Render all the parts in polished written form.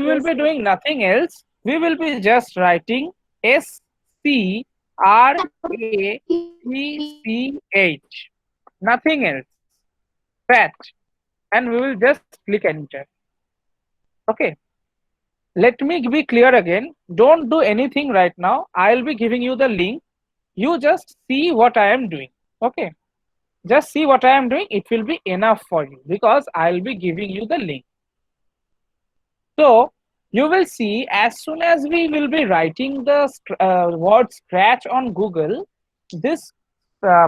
will Yes, be sir. doing nothing else. We will be just writing SCRATCH. Nothing else. Fat. And we will just click enter. Okay. Let me be clear again. Don't do anything right now. I'll be giving you the link. You just see what I am doing. Okay. Just see what I am doing. It will be enough for you because I'll be giving you the link. So you will see as soon as we will be writing the word scratch on Google, this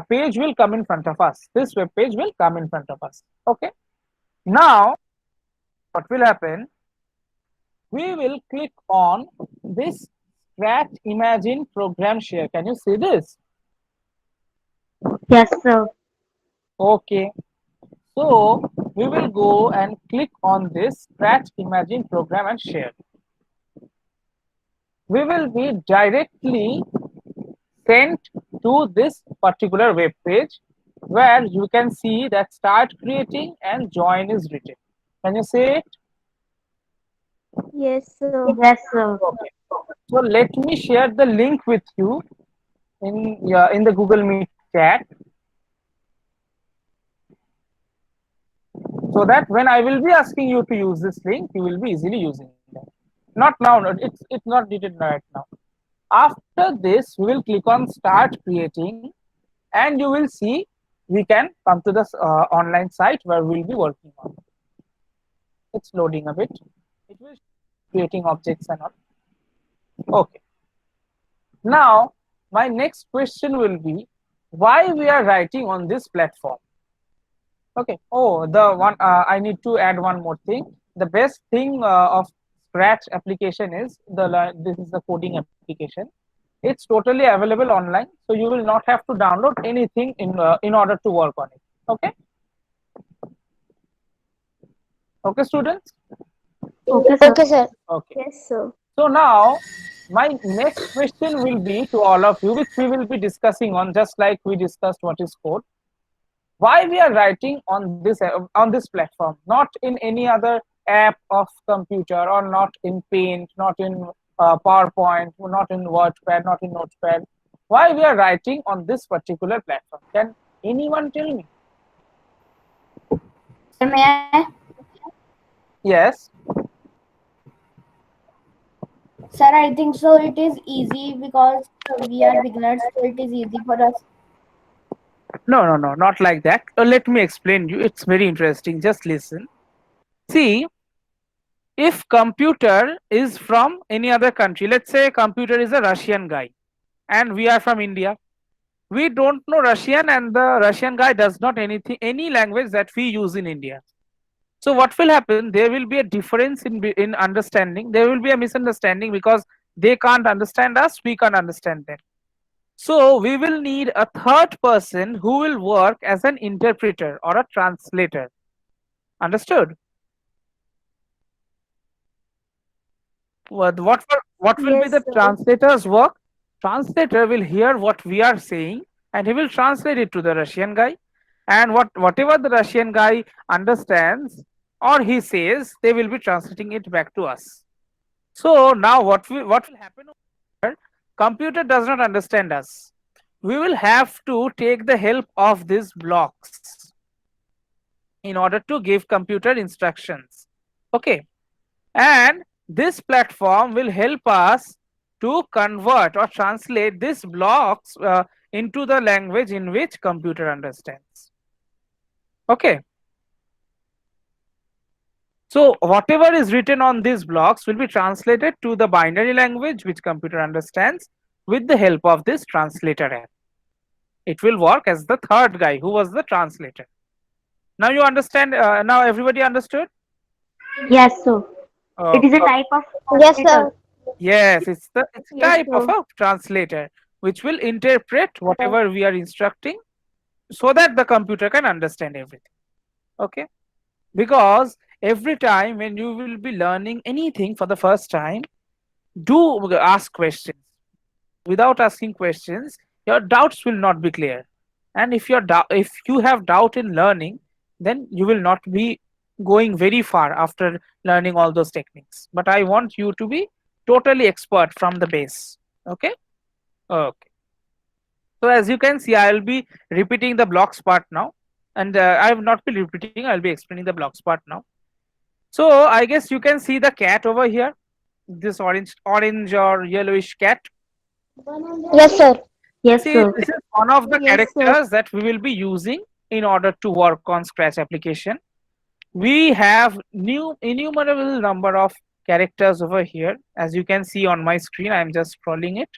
page will come in front of us. This web page will come in front of us. Okay. Now what will happen? We will click on this scratch imagine program share. Can you see this? Yes, sir. Okay. So we will go and click on this scratch imagine program and share. We will be directly sent to this particular web page where you can see that start creating and join is written. Can you see it? Yes, sir. Yes, sir. Okay. So let me share the link with you in the Google Meet chat so that when I will be asking you to use this link, you will be easily using that. Not now, it's not needed right now. After this, we will click on start creating and you will see we can come to this online site where we will be working on. It's loading a bit. It will creating objects and all. Okay. Now, my next question will be why we are writing on this platform. Okay. Oh, the one I need to add one more thing. The best thing of Scratch application is this is the coding application. It's totally available online, so you will not have to download anything in order to work on it. Okay. Okay, students. Okay, sir. Okay, sir. Okay. Yes, sir. So now my next question will be to all of you, which we will be discussing on just like we discussed what is code. Why we are writing on this platform, not in any other app of computer, or not in Paint, not in PowerPoint, not in WordPad, not in Notepad. Why we are writing on this particular platform? Can anyone tell me? Sir, may I? Yes. Sir, I think so. It is easy because we are beginners, so it is easy for us. No, not like that. Let me explain you. It's very interesting. Just listen. See, if computer is from any other country, let's say computer is a Russian guy and we are from India, we don't know Russian and the Russian guy does not any language that we use in India. So what will happen, there will be a difference in understanding, there will be a misunderstanding because they can't understand us, we can't understand them. So we will need a third person who will work as an interpreter or a translator. Understood? What will be Yes, the sir. translator's work? Translator will hear what we are saying and he will translate it to the Russian guy. And whatever the Russian guy understands or he says, they will be translating it back to us. So now what will happen over here? Computer does not understand us. We will have to take the help of these blocks in order to give computer instructions. Okay. And this platform will help us to convert or translate these blocks into the language in which computer understands. Okay. So whatever is written on these blocks will be translated to the binary language which computer understands with the help of this translator app. It will work as the third guy who was the translator. Now you understand, now everybody understood? Yes, sir. It is a Okay. type of Yes, translator. sir. Yes, it's a Yes, type of sir. a translator which will interpret Yes. whatever we are instructing so that the computer can understand everything. Okay. Because every time when you will be learning anything for the first time, do ask questions. Without asking questions, your doubts will not be clear. And if you have doubt in learning, then you will not be going very far after learning all those techniques. But I want you to be totally expert from the base. Okay. Okay. So as you can see, I will be repeating the blocks part now, and I will not be repeating. I'll be explaining the blocks part now. So I guess you can see the cat over here, this orange or yellowish cat. Yes, sir. Yes, sir. This is one of the Yes, sir. characters that we will be using in order to work on Scratch application. We have new innumerable number of characters over here. As you can see on my screen, I am just scrolling it.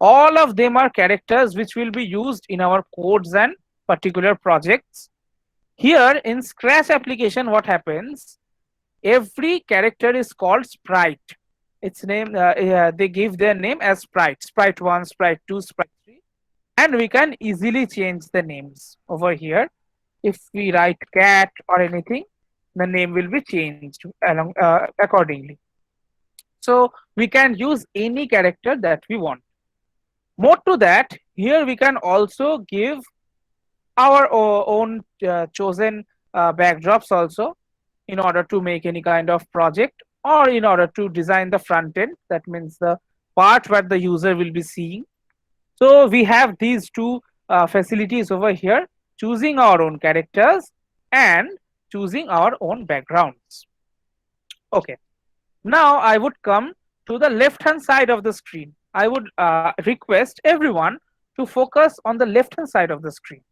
All of them are characters which will be used in our codes and particular projects. Here in Scratch application, what happens? Every character is called sprite. Its name, they give their name as sprite. Sprite 1, sprite 2, sprite 3. And we can easily change the names over here. If we write cat or anything, the name will be changed along accordingly. So we can use any character that we want. More to that, here we can also give our own chosen backdrops also in order to make any kind of project or in order to design the front end. That means the part where the user will be seeing. So we have these two facilities over here, choosing our own characters and choosing our own backgrounds. Okay. Now I would come to the left hand side of the screen. I would request everyone to focus on the left hand side of the screen.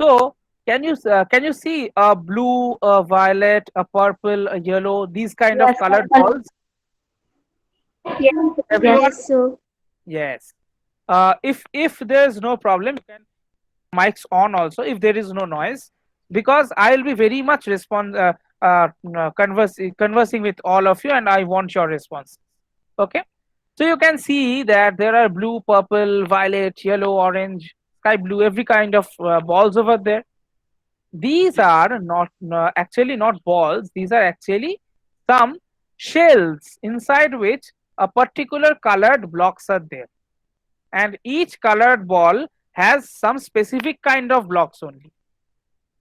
So can you see a blue, a violet, a purple, a yellow, these kind of Yes, colored sir. balls? Yes. Everyone? Yes, sir. Yes. If there is no problem, you can mics on also if there is no noise, because I will be very much conversing with all of you, and I want your response. Okay. So you can see that there are blue, purple, violet, yellow, orange, sky blue, every kind of balls over there. These are not actually not balls. These are actually some shells inside which a particular colored blocks are there, and each colored ball has some specific kind of blocks only.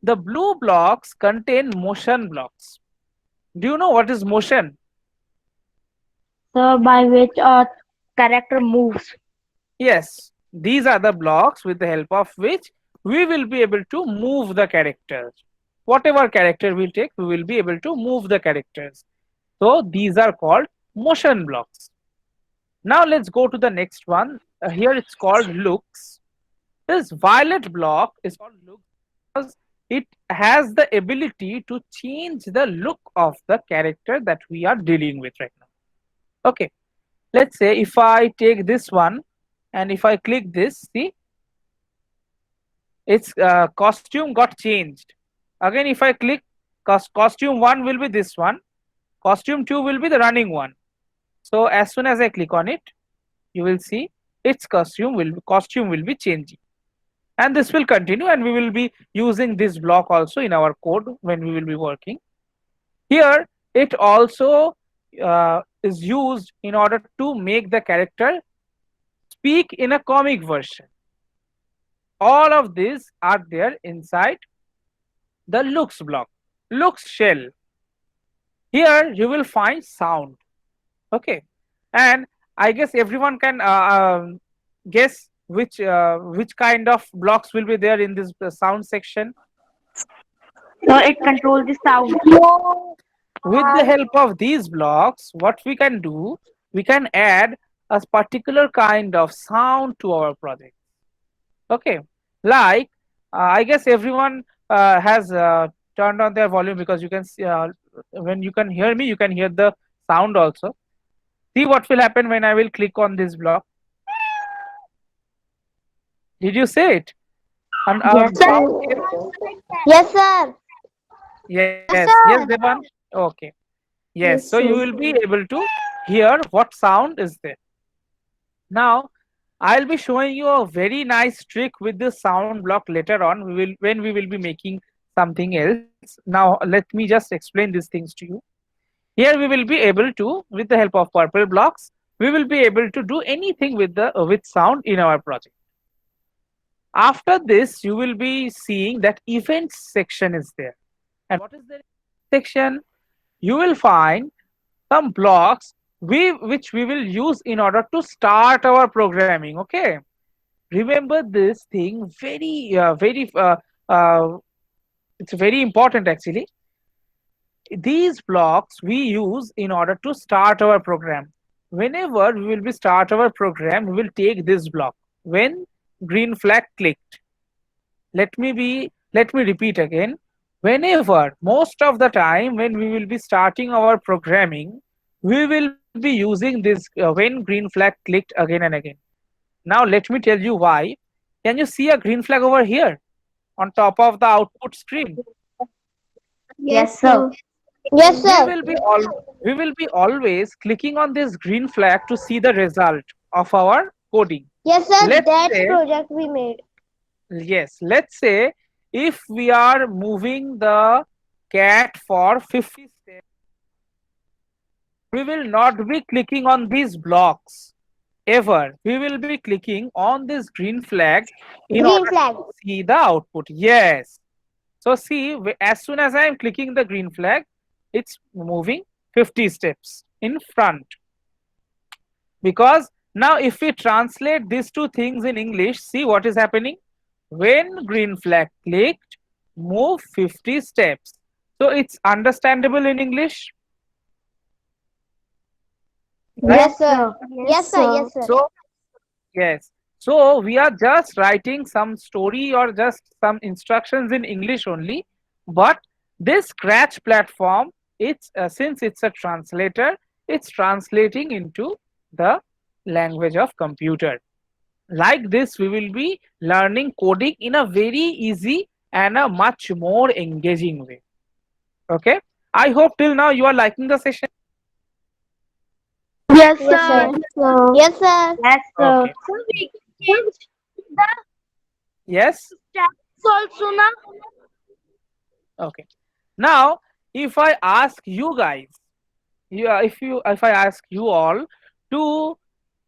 The blue blocks contain motion blocks. Do you know what is motion? Sir, by which a character moves. Yes, these are the blocks with the help of which we will be able to move the characters. Whatever character we take, we will be able to move the characters. So these are called motion blocks. Now let's go to the next one. Here it's called looks. This violet block is called look because it has the ability to change the look of the character that we are dealing with right now. Okay, let's say if I take this one and if I click this, see, its costume got changed. Again, if I click, costume 1 will be this one, costume 2 will be the running one. So as soon as I click on it, you will see its costume will be changing, and this will continue, and we will be using this block also in our code when we will be working. Here it also is used in order to make the character speak in a comic version. All of these are there inside the looks block, looks shell. Here you will find sound. Okay, and I guess everyone can guess which kind of blocks will be there in this sound section. So it controls the sound. With the help of these blocks, what we can do, we can add a particular kind of sound to our project. Okay, like I guess everyone has turned on their volume, because you can see when you can hear me, you can hear the sound also. See what will happen when I will click on this block. Did you say it? And Yes, Sir. sound came? Yes, sir. Yes, Yes, yes, sir. Devan. Okay, yes. Yes, So you sir. will be able to hear what sound is there. Now, I'll be showing you a very nice trick with this sound block later on. We will when we will be making something else. Now, let me just explain these things to you. Here we will be able to, with the help of purple blocks, we will be able to do anything with the with sound in our project. After this, you will be seeing that events section is there. And what is the section, you will find some blocks which we will use in order to start our programming. Okay, remember this thing it's very important actually. These blocks we use in order to start our program. Whenever we will be start our program, we will take this block when green flag clicked. Let me repeat again. Whenever, most of the time when we will be starting our programming, we will be using this when green flag clicked again and again. Now let me tell you why. Can you see a green flag over here on top of the output screen? Yes, sir. Yes, We sir. will be always clicking on this green flag to see the result of our coding. Yes, sir. Let's That's say, project we made. yes, let's say if we are moving the cat for 50 steps, we will not be clicking on these blocks ever. We will be clicking on this green flag in Green order flag. to see the output. Yes. So see, as soon as I am clicking the green flag, it's moving 50 steps in front. Because now if we translate these two things in English, see what is happening. When green flag clicked, move 50 steps. So it's understandable in English, right? Yes, sir. Yes, sir. Yes, sir. So yes. So we are just writing some story or just some instructions in English only. But this Scratch platform, it's since it's a translator, it's translating into the language of computer. Like this, we will be learning coding in a very easy and a much more engaging way. Okay. I hope till now you are liking the session. Yes, Yes, sir. sir. Yes, sir. Yes, sir. Okay. So we change the Yes. stats also now. Okay. Now, if I ask you guys, if I ask you all to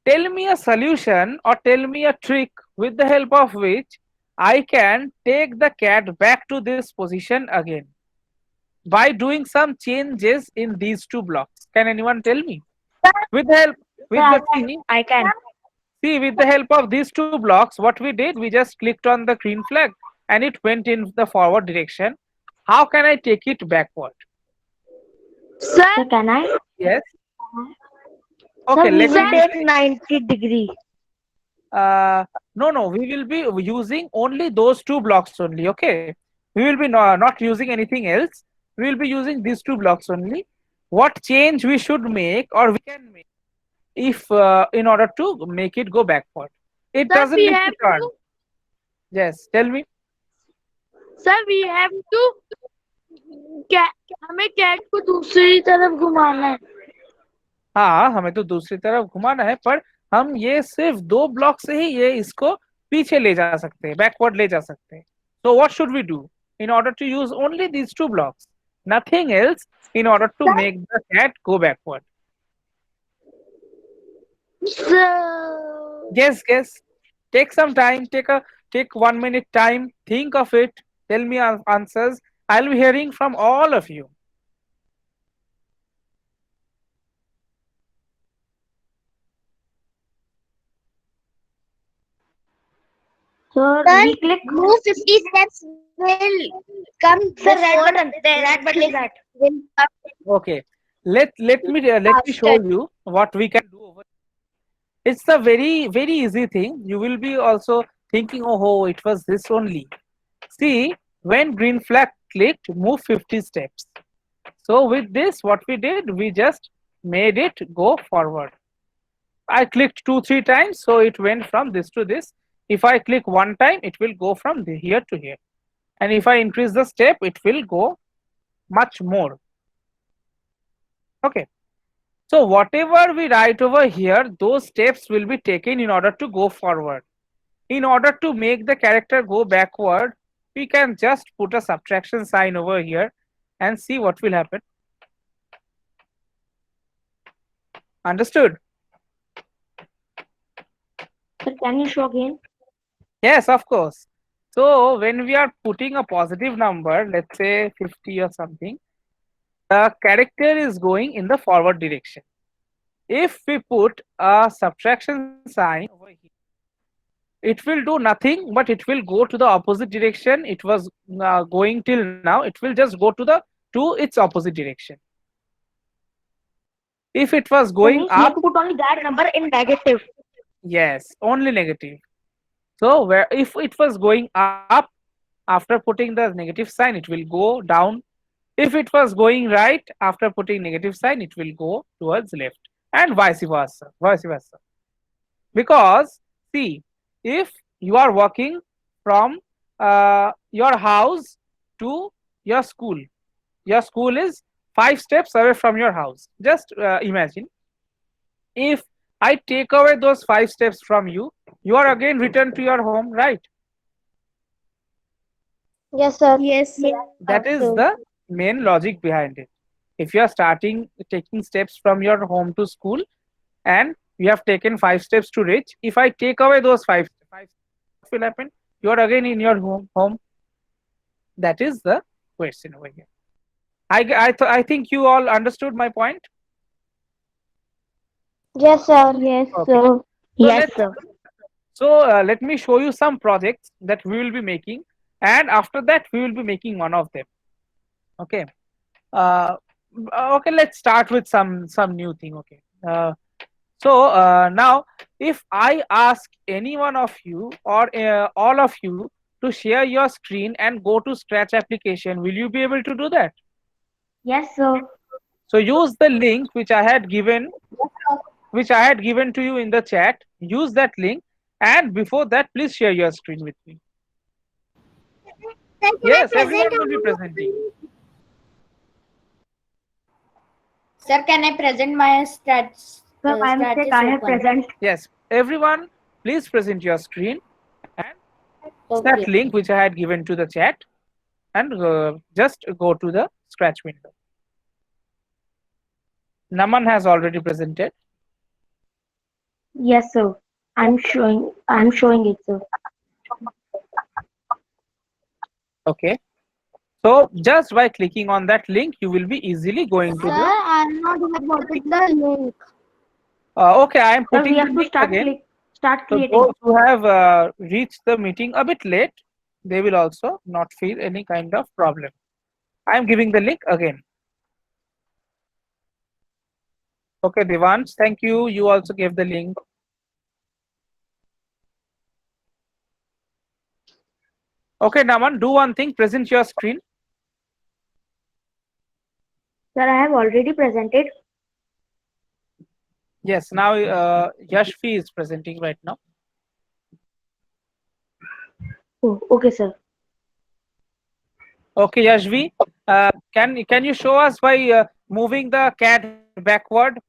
tell me a solution or tell me a trick with the help of which I can take the cat back to this position again by doing some changes in these two blocks. Can anyone tell me? With the help, with the I can. see, with the help of these two blocks, what we did, we just clicked on the green flag and it went in the forward direction. How can I take it backward? Sir, can I? Yes. Sir, Okay, we let will me take 90 degree. no, we will be using only those two blocks only. Okay, we will be not using anything else. We will be using these two blocks only. What change we should make or we can make if in order to make it go backward? It Sir, doesn't we need have to turn. to. Yes, tell me. Sir we have to हमें cat को दूसरी तरफ घुमाना है. हाँ, हमें तो दूसरी तरफ घुमाना है, पर हम ये सिर्फ दो ब्लॉक से ही ये इसको पीछे ले जा सकते हैं, बैकवर्ड ले जा सकते हैं. So what should we do in order to use only these two blocks? Nothing else in order to make the cat go backward. So, Guess. Take some time. Take 1 minute time. Think of it. Tell me answers. I'll be hearing from all of you. sir, Sir, we click. move 50 steps will come. Sir, red button. Red button is that. Okay. Let me show you what we can do over. It's a very easy thing. You will be also thinking, oh, it was this only. See, when green flag clicked, move 50 steps. So with this, what we did, we just made it go forward. I clicked 2-3 times, so it went from this to this. If I click one time, it will go from here to here. And if I increase the step, it will go much more. Okay. So whatever we write over here, those steps will be taken in order to go forward. In order to make the character go backward, we can just put a subtraction sign over here and see what will happen. Understood? Sir, can you show again? Yes, of course. So when we are putting a positive number, let's say 50 or something, the character is going in the forward direction. If we put a subtraction sign over here, it will do nothing, but it will go to the opposite direction. It was going till now. It will just go to its opposite direction. If it was So going means we have up, to put only that number in negative. yes, only negative. So where if it was going up, after putting the negative sign, it will go down. If it was going right, after putting negative sign, it will go towards left, and vice versa. Vice versa. Because see, if you are walking from your house to your school is 5 steps away from your house. Just imagine, if I take away those 5 steps from you, you are again returned to your home, right? Yes, sir. Yes, sir. That is the main logic behind it. If you are starting taking steps from your home to school, and you have taken 5 steps to reach, if I take away those five, what will happen? You are again in your home. That is the question over here. I think you all understood my point. Yes, sir. Yes, Okay. sir. So Yes, let's sir. let me show you some projects that we will be making, and after that we will be making one of them. Okay. Uh, okay. Let's start with some new thing. Okay. Now, if I ask any one of you or all of you to share your screen and go to Scratch application, will you be able to do that? Yes, sir. So use the link which I had given to you in the chat. Use that link, and before that, please share your screen with me. Sir, can I Yes, present everyone will be presenting. Sir, can I present my stats? Sir, by mistake, Status I have open. present. Yes, everyone, please present your screen and use that Okay. link which I had given to the chat, and just go to the Scratch window. Naman has already presented. Yes, sir. I'm showing it, sir. Okay. So just by clicking on that link, you will be easily going to Sir, the. I'm not getting the link. Okay, I am Sir, putting we the have to link again. start So creating. those who have reached the meeting a bit late, they will also not feel any kind of problem. I am giving the link again. Okay, Devansh, thank you. You also gave the link. Okay, Naman, do one thing. Present your screen. Sir, I have already presented. Yes, now Yashvi is presenting right now. Oh, okay, sir. Okay, Yashvi, can you show us by moving the cat backward?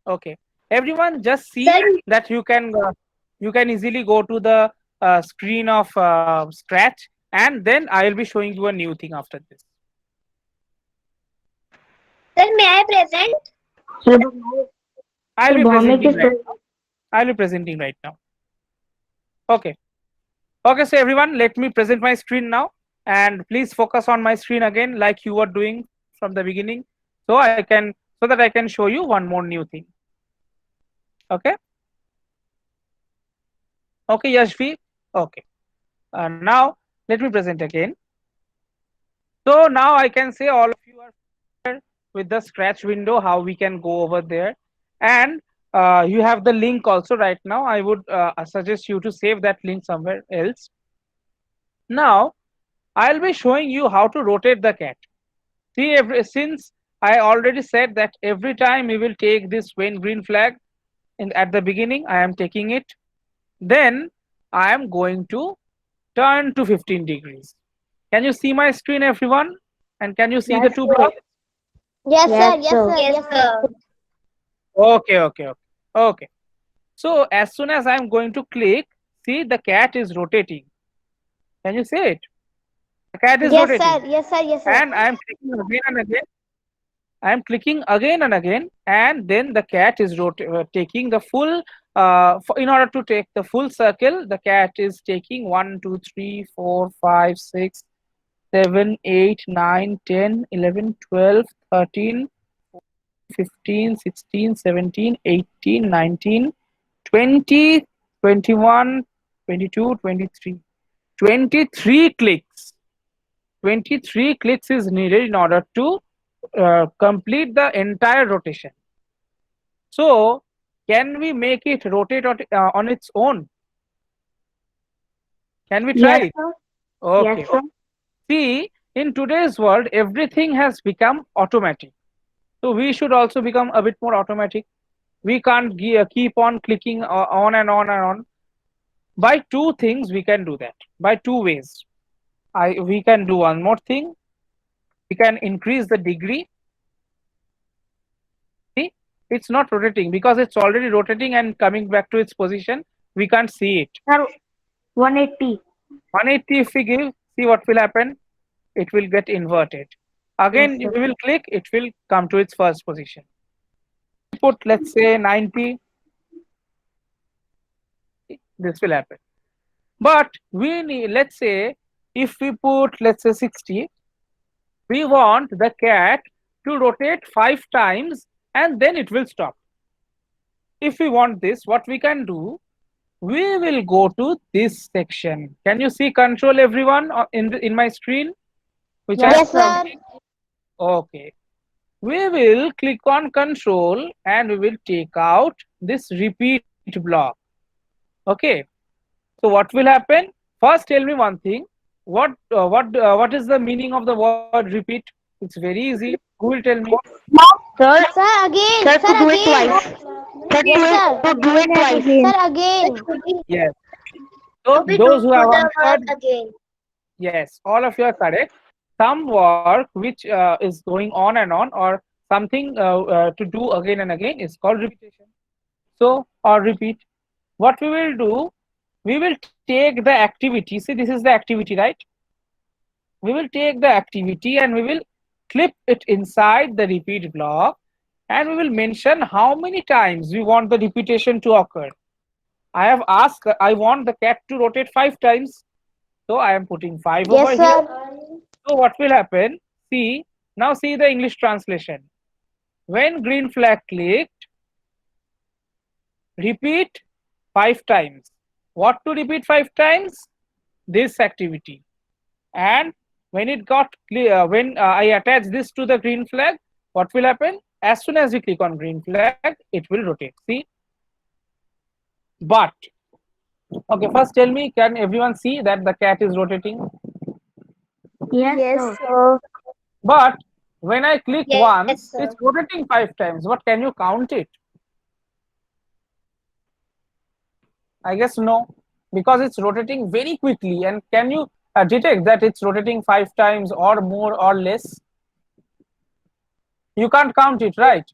Okay, everyone, just see Sir, that you can easily go to the screen of Scratch, and then I will be showing you a new thing after this. sir, may I present? Sir, I'll be Bhawmik presenting is right now. I'll be presenting right now. Okay. Okay, so everyone, let me present my screen now, and please focus on my screen again, like you were doing from the beginning, so that I can show you one more new thing. Okay. Okay, Yashvi. Okay. Now let me present again. So now I can say all of you are familiar with the Scratch window, how we can go over there, and you have the link also right now. I would suggest you to save that link somewhere else. Now I'll be showing you how to rotate the cat. See, since I already said that every time we will take this when green flag at the beginning, I am taking it. Then I am going to turn to 15 degrees. Can you see my screen, everyone? And can you see the yes, two sir. blocks? Yes, Yes, sir. Yes, sir. sir. Yes, sir. Okay. So as soon as I'm going to click, see the cat is rotating. Can you see it? The cat is Yes, sir. rotating. Yes, sir. Yes, sir. And I'm clicking again and again. I am clicking again and again, and then the cat is taking the full. In order to take the full circle, the cat is taking 1, 2, 3, 4, 5, 6, 7, 8, 9, 10, 11, 12, 13, 15, 16, 17, 18, 19, 20, 21, 22, 23. 23 clicks. 23 clicks is needed in order to complete the entire rotation. So, can we make it rotate on its own? Can we try Yes, it? sir. Okay. Yes, sir. See, in today's world, everything has become automatic. So, we should also become a bit more automatic. We can't keep on clicking on and on and on. By two things, we can do that. By two ways. We can do one more thing. We can increase the degree. See, it's not rotating because it's already rotating and coming back to its position. We can't see it. Sir, 180. 180 if we give, see what will happen. It will get inverted. Again, Yes, sir. we will click, it will come to its first position. Put, let's say 90. This will happen. But we need, let's say, if we put, let's say 60, we want the cat to rotate 5 times and then it will stop. If we want this, what we can do, we will go to this section. Can you see control, everyone, in my screen? Which I Yes, sir. Okay. We will click on control and we will take out this repeat block. Okay. So what will happen? First, tell me one thing. What is the meaning of the word repeat? It's very easy. Who will tell me? Sir, Sir, again. sir, Sir, to do it again. twice. Sir, Yes, sir. to do it twice. Sir, again. Yes. So We those do who have the work answered, again. yes, all of you are correct. Some work which is going on and on, or something to do again and again, is called repetition. So, or repeat. What we will do, we will take the activity. See, this is the activity, right? We will take the activity and we will clip it inside the repeat block, and we will mention how many times we want the repetition to occur. I have asked, I want the cat to rotate 5 times. So I am putting 5 over Yes, here. sir. So what will happen? See, now see the English translation. When green flag clicked, repeat 5 times. What to repeat 5 times? This activity. And when it got clear, when I attach this to the green flag, what will happen? As soon as we click on green flag, it will rotate. See? But, okay, first tell me, can everyone see that the cat is rotating? Yes, Yes, sir. sir. But when I click Yes, once, sir. it's rotating 5 times. What, can you count it? I guess no, because it's rotating very quickly. And can you detect that it's rotating 5 times or more or less? You can't count it, right?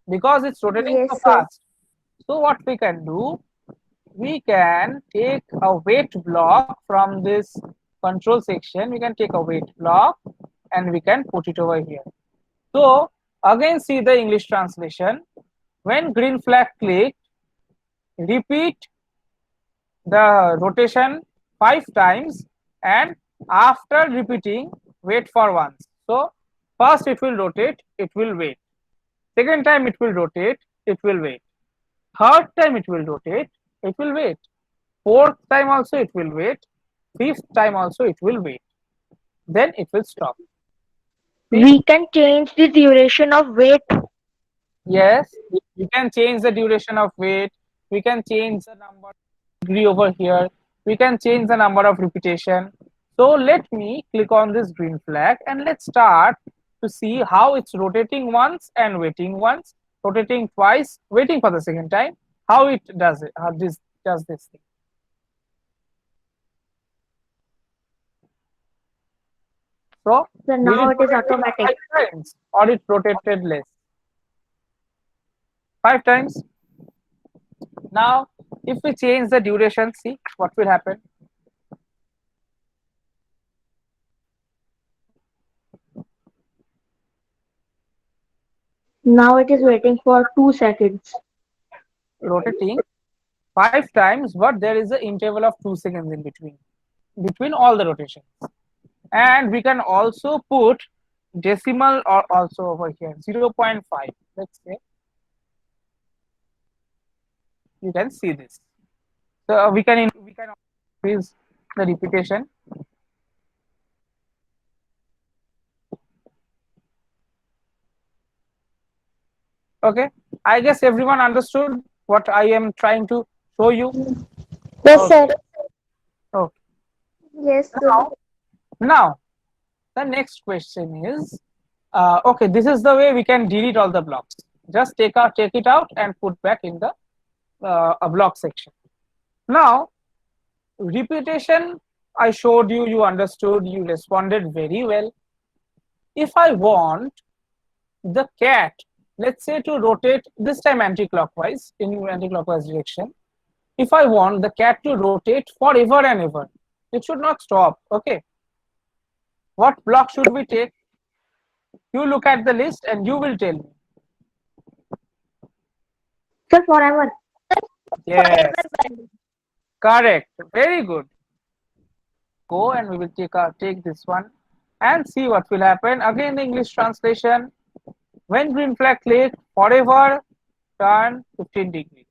Because it's rotating Yes, so sir. fast. So what we can do, we can take a wait block from this control section. We can take a wait block and we can put it over here. So again, see the English translation. When green flag clicked, repeat the rotation 5 times, and after repeating, wait for once. So first it will rotate, it will wait. Second time it will rotate, it will wait. Third time it will rotate, it will wait. Fourth time also it will wait. Fifth time also it will wait. Then it will stop. See? We can change the duration of wait. Yes, we can change the duration of wait. We can change the number of degree over here. We can change the number of repetition. So let me click on this green flag and let's start to see how it's rotating once and waiting once, rotating twice, waiting for the second time, how it does it, how this does this thing. So So did now it it is rotate automatic. 5 times or it rotated less? 5 times. Now, if we change the duration, see what will happen. Now it is waiting for 2 seconds. Rotating 5 times, but there is an interval of 2 seconds in between all the rotations. And we can also put decimal or also over here 0.5. Let's say you can see this. So we can increase the repetition. Okay, I guess everyone understood what I am trying to show you. Yes, Okay. sir. Okay. Yes, sir. Now the next question is, okay, this is the way we can delete all the blocks. Just take it out and put back in the a block section. Now repetition, I showed you, you understood, you responded very well. If I want the cat, let's say, to rotate this time anti-clockwise, in anti-clockwise direction, if I want the cat to rotate forever and ever, it should not stop. Okay, what block should we take? You look at the list and you will tell me. So forever. Yes, correct, very good. Go and we will take this one and see what will happen. Again, the English translation. When green flag click, forever turn 15 degrees.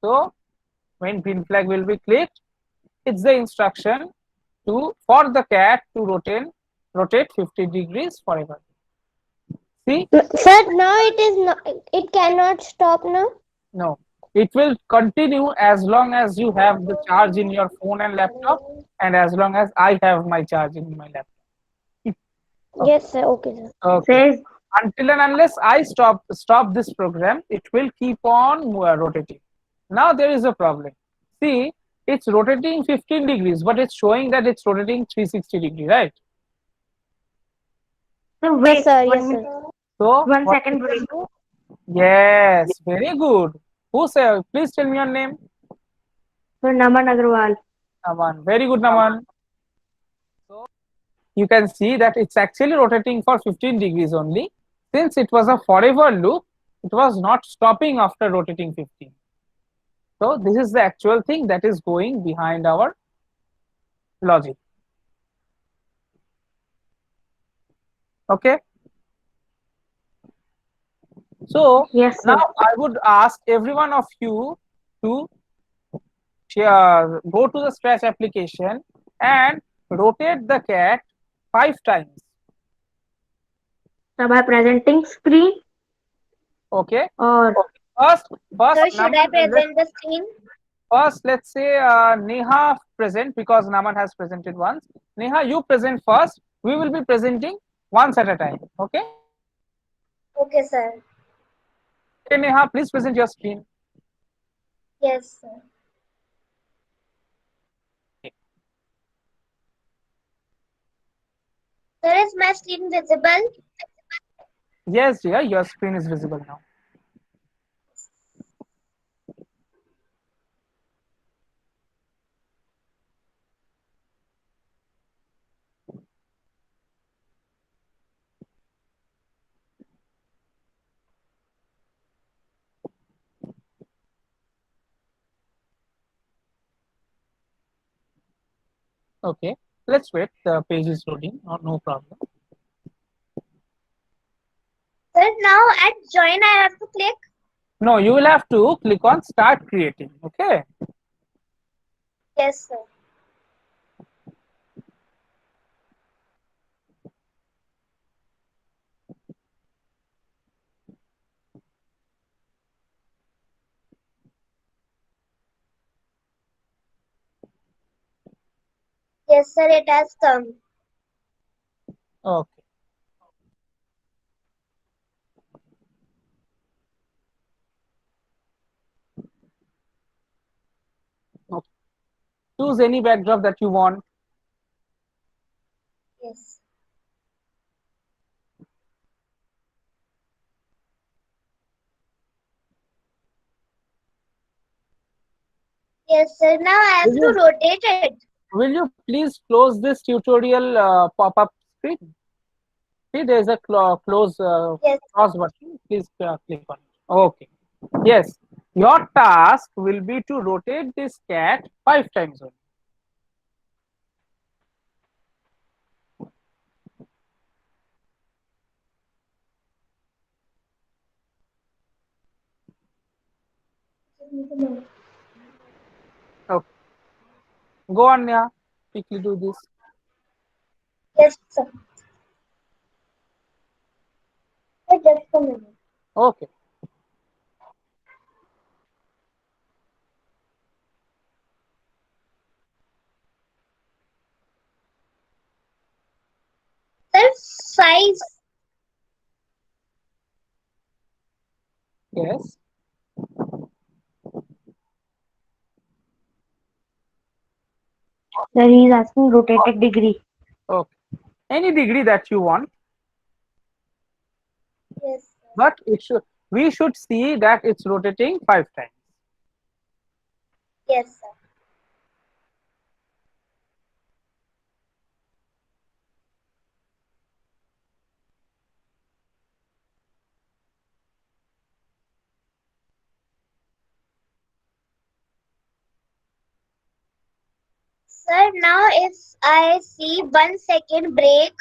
So when green flag will be clicked, it's the instruction for the cat to rotate 50 degrees forever. See, Sir, now it is not. It cannot stop now. no, it will continue as long as you have the charge in your phone and laptop, and as long as I have my charge in my laptop. Yes, sir. Okay, sir. Okay. Says Until and unless I stop this program, it will keep on rotating. Now there is a problem. See, it's rotating 15 degrees, but it's showing that it's rotating 360 degree, right? so Yes, wait sir. one Yes, minute, sir. So one what second we break. can do? Yes, very good. Who say? Please tell me your name. So Naman Agarwal. Naman. Very good, Naman. So you can see that it's actually rotating for 15 degrees only. Since it was a forever loop, it was not stopping after rotating 15. So this is the actual thing that is going behind our logic. Okay. So Yes, sir. now I would ask every one of you to go to the Scratch application and rotate the cat 5 times. So by presenting screen Okay. or First, Sir, should I Naman, present the screen? first let's say Neha present because Naman has presented once. Neha, you present first. We will be presenting once at a time. Okay. Okay, sir. Okay, Neha, please present your screen. Yes, sir. Sir, is my screen visible? Yes, dear, your screen is visible now. Okay, let's wait. The page is loading. No problem. Sir, now at join I have to click. No, you will have to click on start creating. Okay. Yes, sir. Yes, sir. It has come. Okay. Okay. Choose any backdrop that you want. Yes. Yes, sir. Now I have Will to you, rotate it. will you please close this tutorial pop-up screen? See, there is a close Yes. pause button. Please click on it. Okay. Yes, your task will be to rotate this cat 5 times only. Okay. Go on, Neha. Quickly do this. Yes, sir. Just a minute. Okay. Sir, size. Yes. Sir, he is asking rotated degree. Okay. Any degree that you want, Yes, but it should we should see that it's rotating 5 times. yes, sir. Sir, now if I see 1 second break,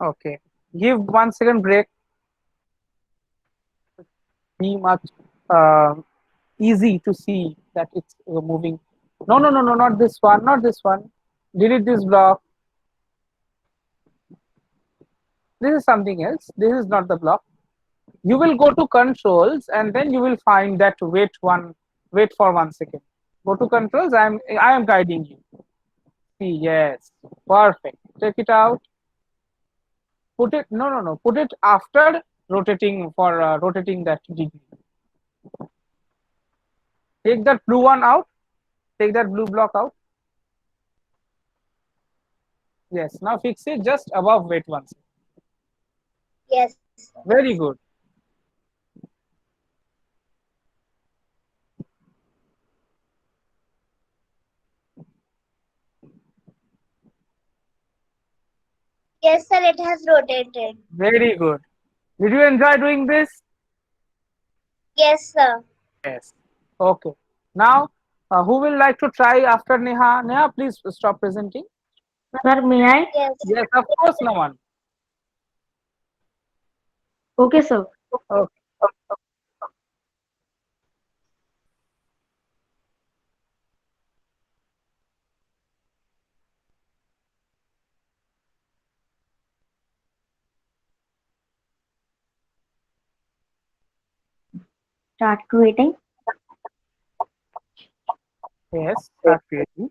Okay. Give 1 second break. Be much uh, easy to see that it's moving. No, no, no, no, not this one, not this one. Delete this block. This is something else. This is not the block. You will go to controls and then you will find that wait for 1 second. Go to controls. I am guiding you. See, yes, perfect. Take it out. Put it, no, no, no. Put it after rotating for rotating that degree. Take that blue one out. Take that blue block out. Yes. Now fix it just above wait 1 second. yes, sir. Very good. Yes, sir, it has rotated. Very good. Did you enjoy doing this? Yes, sir. Yes. Okay. Now, who will like to try after Neha? Neha, please stop presenting. Sir, may I? Yes, Yes, of course, no one. Okay, sir. Okay. Start creating. Yes, start creating.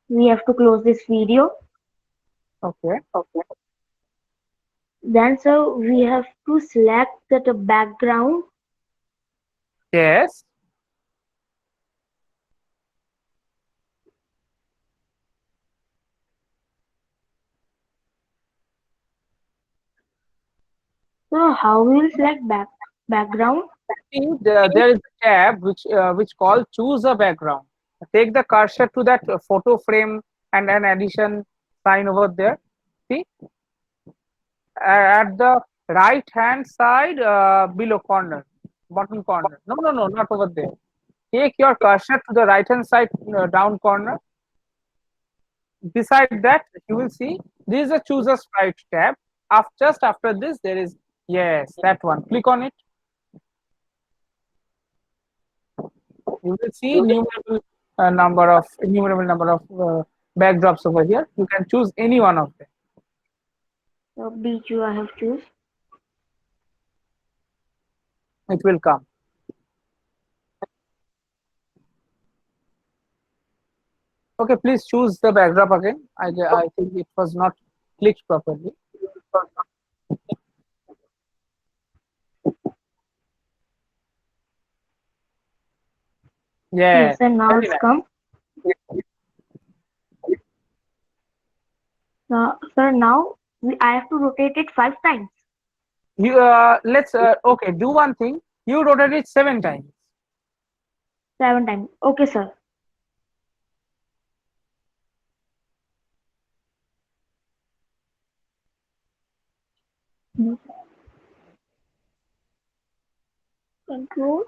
We have to close this video. Okay. Then, sir, we have to select that background. Yes. So, how we will select background? See, there is a tab which called choose a background. Take the cursor to that photo frame and an addition sign over there. See, at the right hand side below corner, bottom corner. No, no, no, not over there. Take your cursor to the right hand side down corner. Beside that, you will see this is a choose a sprite tab. Just after this, there is, yes, that one. Click on it. You will see innumerable number of backdrops over here. You can choose any one of them. So, B2 I have choose. It will come. Okay, please choose the backdrop again. I think it was not clicked properly. Yes, Yes, sir, now very it's nice. come. Sir, now I have to rotate it 5 times. You let's okay. Do one thing. You rotate it 7 times. 7 times. Okay, sir. Control.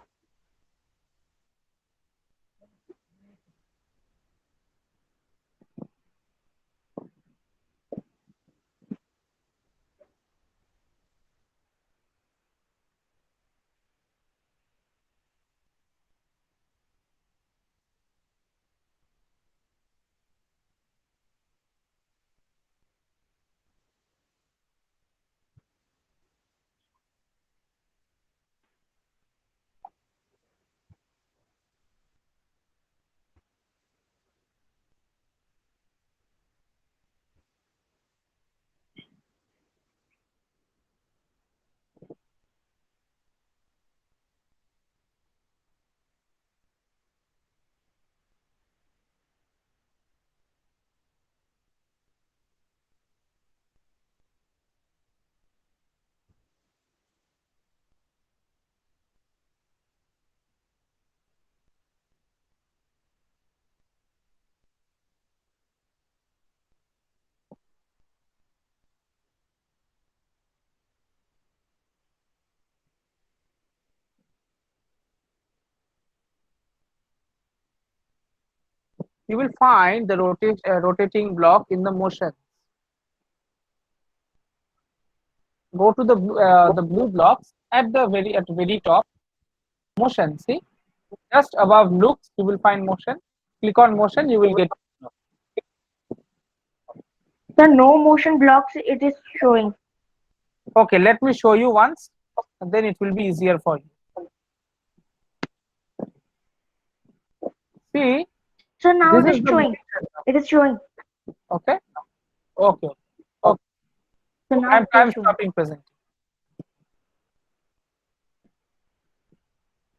You will find the rotating block in the motion. Go to the blue blocks at the very top. Motion. See, just above looks, you will find motion. Click on motion, you will get. The no motion blocks it is showing. Okay, let me show you once, and then it will be easier for you. See, So now this it is is the showing. It is showing. okay, okay, okay. So now I'm it is showing. stopping presenting.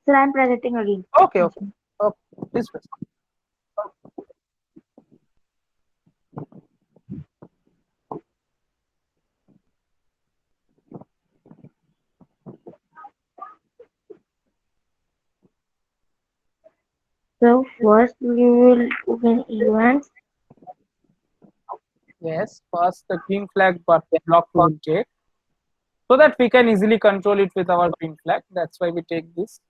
So I'm presenting again. Okay, okay, okay. Please press. So first we will open events. Yes, first the green flag block we will take, so that we can easily control it with our green flag. That's why we take this.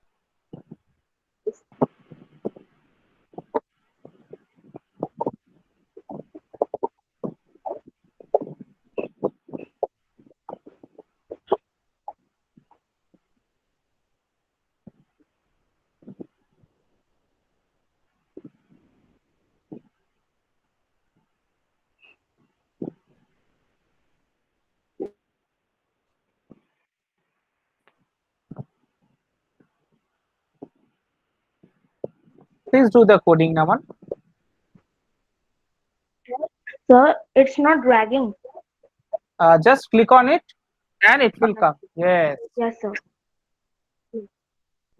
Please do the coding, Naman. So it's not dragging. Just click on it, and it will come. Yes, Yes, sir.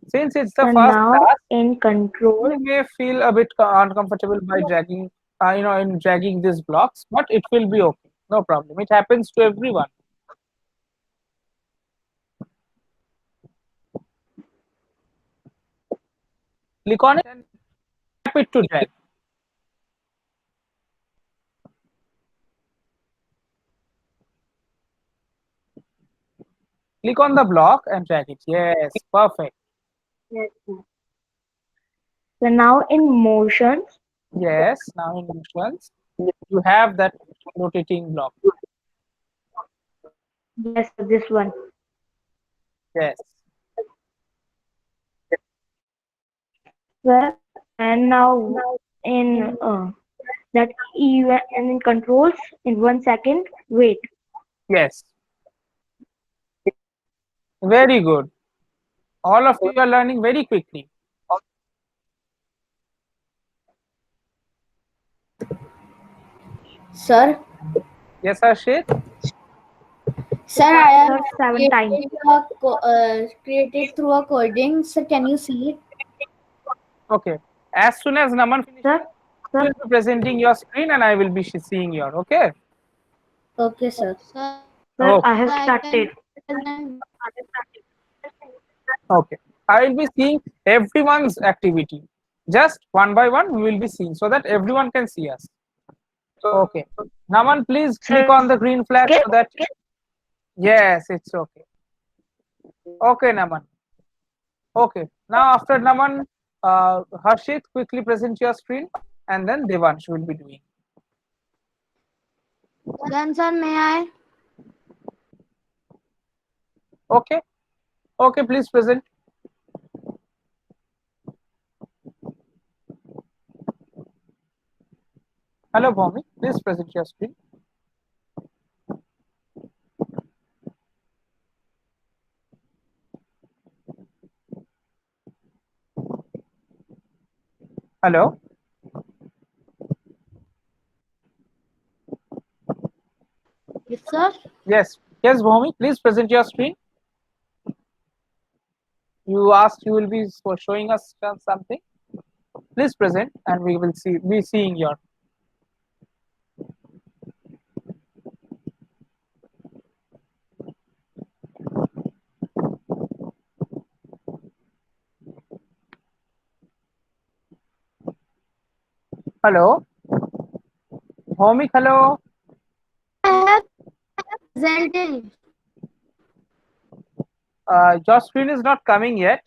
since it's the So first now class, in control, you may feel a bit uncomfortable by dragging, in dragging these blocks, but it will be okay. No problem. It happens to everyone. Click on it and tap it to drag. Click on the block and drag it. Yes, perfect. yes, sir. So now in motions, Yes, now in motions, you have that rotating block. yes, sir, this one. Yes. Well, and now in that event and in controls in 1 second. Wait. Yes. Very good. All of you are learning very quickly. Sir, Yes, Harshit? sir, I have Sir, 7 times. created through a coding. Sir, can you see it? Okay. As soon as Naman finishes, Sir, you sir, will be presenting your screen and I will be seeing your. Okay. Okay, sir. Sir, sir, Okay. I have I started. can present. Okay. I will be seeing everyone's activity. Just one by one, we will be seeing so that everyone can see us. Okay. Naman, please click Sir, on the green flag okay. so that Yes, it's okay. Okay, Naman. Okay. Now after Naman, Harshit, quickly present your screen, and then Devansh will be doing. Then, sir, may I? Okay. Okay, please present. Hello, Bhumi. Please present your screen. Hello. Yes, sir. Yes. Yes, Bhumi. Please present your screen. You asked you will be showing us something. Please present, and we will be seeing your. Hello. Bhumi, hello. I have presenting. Your screen is not coming yet.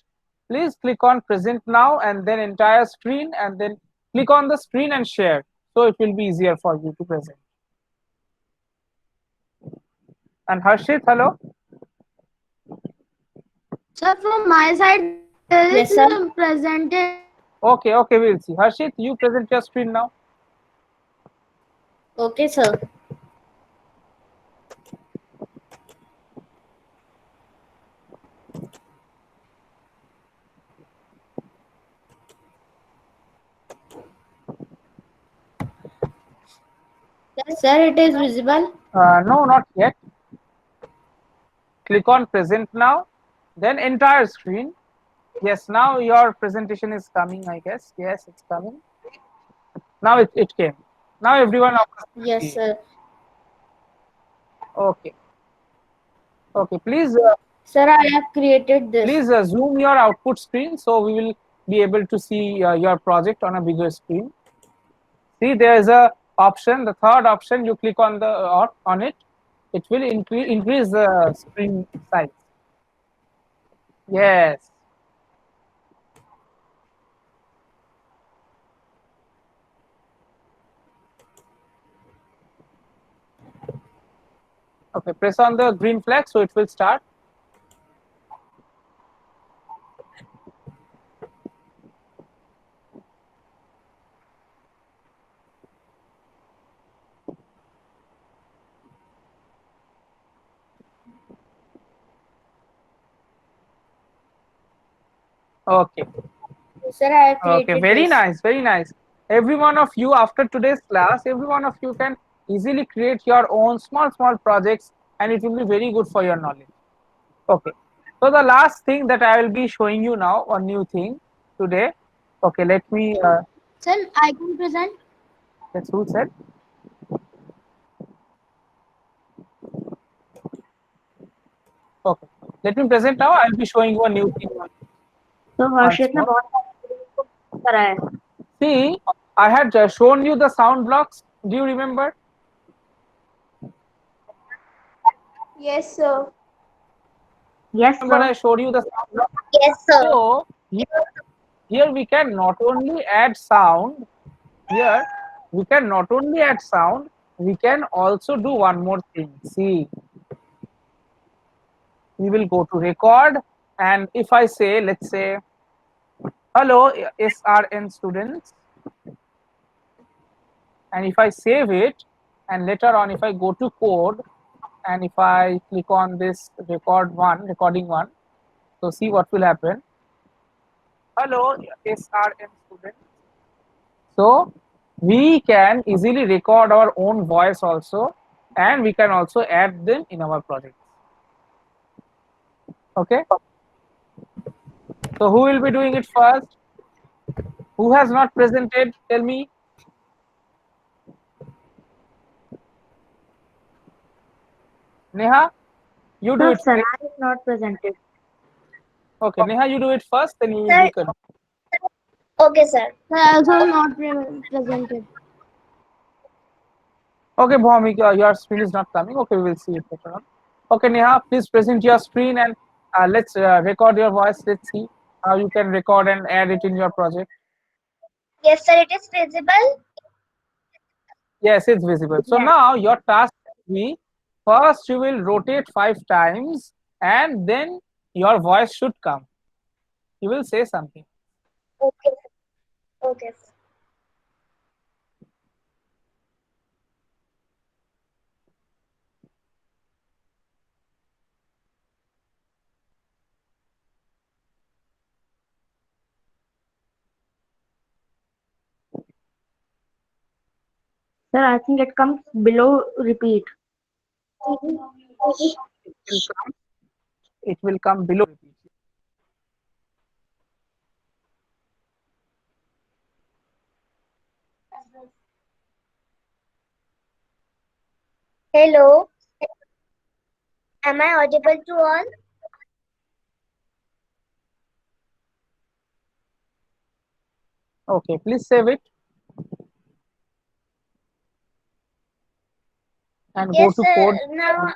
Please click on present now and then entire screen, and then click on the screen and share, so it will be easier for you to present. And Harshit, hello. Sir, from my side, there is Yes, sir. presented. Okay, okay, we'll see. Harshit, you present your screen now. Okay, sir. Sir, it is visible. No, not yet. Click on present now, then entire screen. Yes, now your presentation is coming, I guess. Yes, it's coming. Now it came. Now everyone of us can Yes, see it. sir. Okay. Okay, please Sir, I have created this. please zoom your output screen, so we will be able to see your project on a bigger screen. See, there is a option, the third option. You click on the on it, it will increase the screen size. Yes. Okay, press on the green flag, so it will start. Okay. Sir, I have Okay, created very this. nice, very nice. Every one of you, after today's class, every one of you can easily create your own small projects, and it will be very good for your knowledge. Okay. So the last thing that I will be showing you now, a new thing today. Okay, let me. Sir, I can present. That's who said. Okay. Let me present now. I will be showing you a new thing तो once हर्षित ने more. बहुत सारे को करा है. See, I had shown you the sound blocks. Do you remember? Yes, sir. Yes, Remember, sir. I showed you the sound blocks. Yes, sir. So here we can not only add sound. Here we can not only add sound. We can also do one more thing. See, we will go to record, and if I say, let's say, hello SRN students, and if I save it, and later on if I go to code, and if I click on this recording one, so see what will happen. Hello SRN students. So we can easily record our own voice also, and we can also add them in our projects. Okay, so who will be doing it first? Who has not presented? Tell me. Neha, you do Sir, it first. Sana is not presented. Okay, Neha, you do it first, then you will Sir. be good. Okay, sir. Sir, also not presented. Okay, Bhumika, your screen is not coming. Okay, we will see it later on. Okay, Neha, please present your screen and let's record your voice. Let's see how you can record and add it in your project. Yes, sir, it is visible. Yes, it's visible. So Yes. now your task will be first you will rotate 5 times and then your voice should come. You will say something. Okay, okay. Sir, I think it comes below repeat. It will come. It will come below. Hello, am I audible to all? Okay, please save it and go Yes, to sir. code. Now,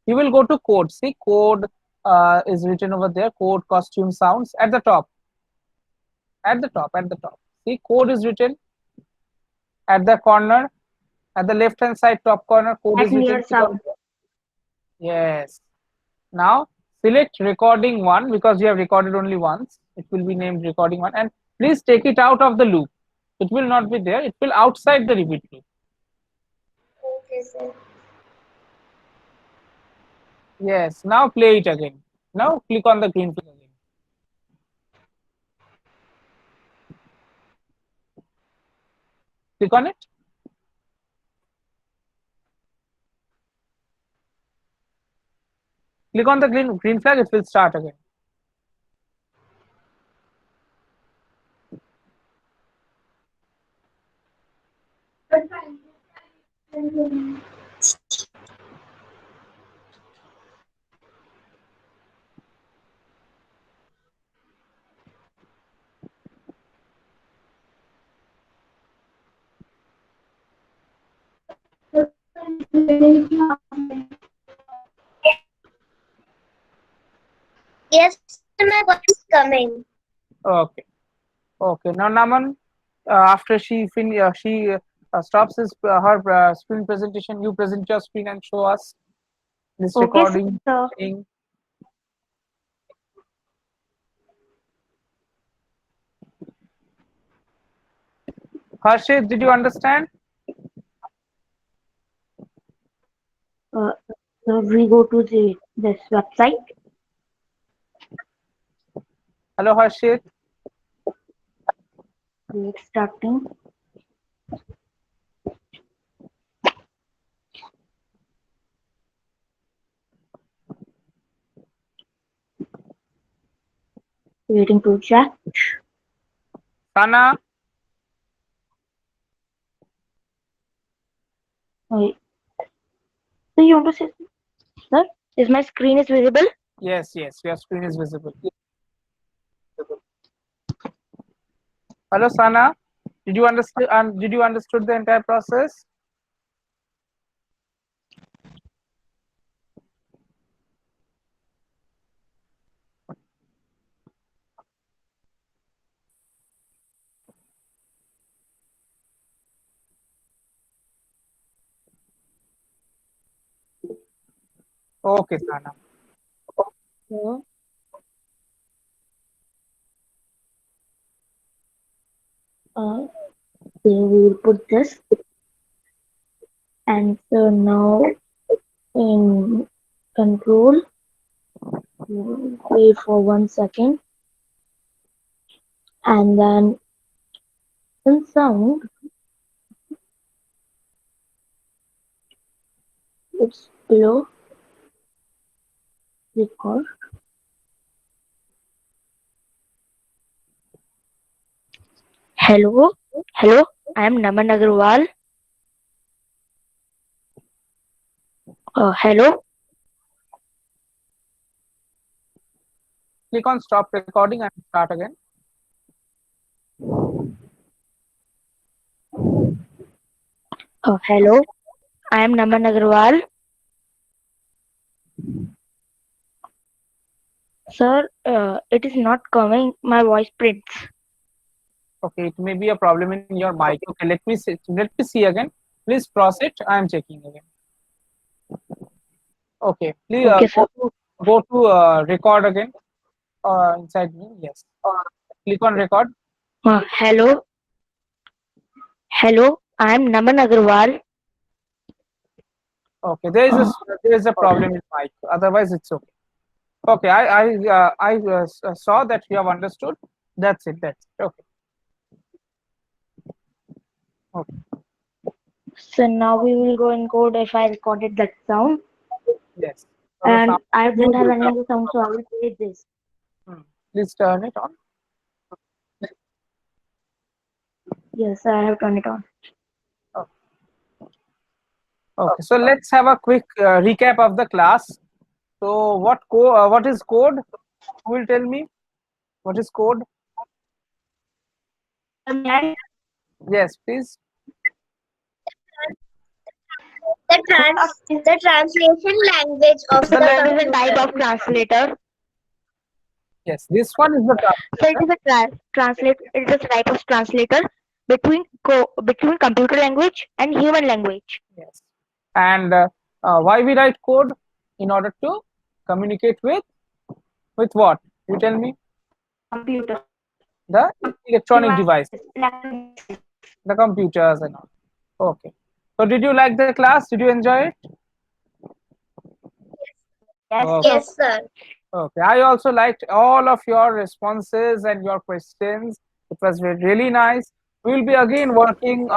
You will go to code. See, code is written over there. Code costume sounds at the top. At the top. At the top. See, code is written at the corner. At the left hand side top corner, code At is written. near Click on. sound. Yes. Now select recording one because you have recorded only once. It will be named recording one, and please take it out of the loop. It will not be there. It will outside the repeat loop. okay, sir. Yes. Now play it again. Now click on the green flag again. Click on it. Click on the green flag. It will start again. Yes, sir, my voice is coming. Okay. Okay. Now Naman, after she stops her screen presentation, you present your screen and show us this Okay, recording sir. thing. Harshit, did you understand? Uh, so we go to this website. Hello, Harshit. Wait, starting. Waiting to chat. Sana, Wait. So you want to say, sir? Is my screen is visible? yes, yes, your screen is visible. Hello, Sana. Did you understood the entire process? Okay, Sana. So, uh, we will put this, and so now in control, we will wait for 1 second, and then in sound, it's below record. Hello, hello. I am Naman Agarwal. Hello. Click on stop recording and start again. Hello. I am Naman Agarwal. Sir, it is not coming. My voice prints. Okay, it may be a problem in your mic. Okay, let me see again. Please pause it. I am checking again. Okay, please Okay, sir. go to record again. Inside me, yes. Click on record. Hello. Hello. I am Naman Agarwal. Okay, there is a problem in mic. Otherwise, it's okay. Okay, I saw that you have understood. That's it. That's it. Okay. Okay. So now we will go in code if I recorded that sound. Yes. So the And sound. I don't have any other sound, so I will play this. Please turn it on. Yes, I have turned it on. Okay. So let's have a quick recap of the class. So what is code? Who will tell me what is code? Yes, please. The translation language of The the language. It is a type computer. of translator. Yes, this one is the So it is a translate. It is a type of translator between computer language and human language. yes. And why we write code? In order to communicate with what? You tell me. Computer. The electronic device, Devices. Electronic devices. the computers and all. Okay. So did you like the class? Did you enjoy it? Yes, Okay. sir. Yes, sir. Okay. I also liked all of your responses and your questions. It was really nice. We will be again working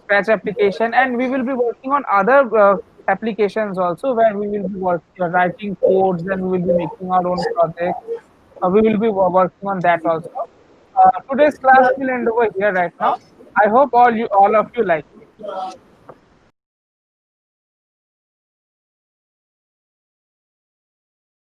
Scratch application, and we will be working on other applications also, where we will be writing codes, and we will be making our own projects. We will be working on that also. Today's class will end over here right now. I hope all of you like it.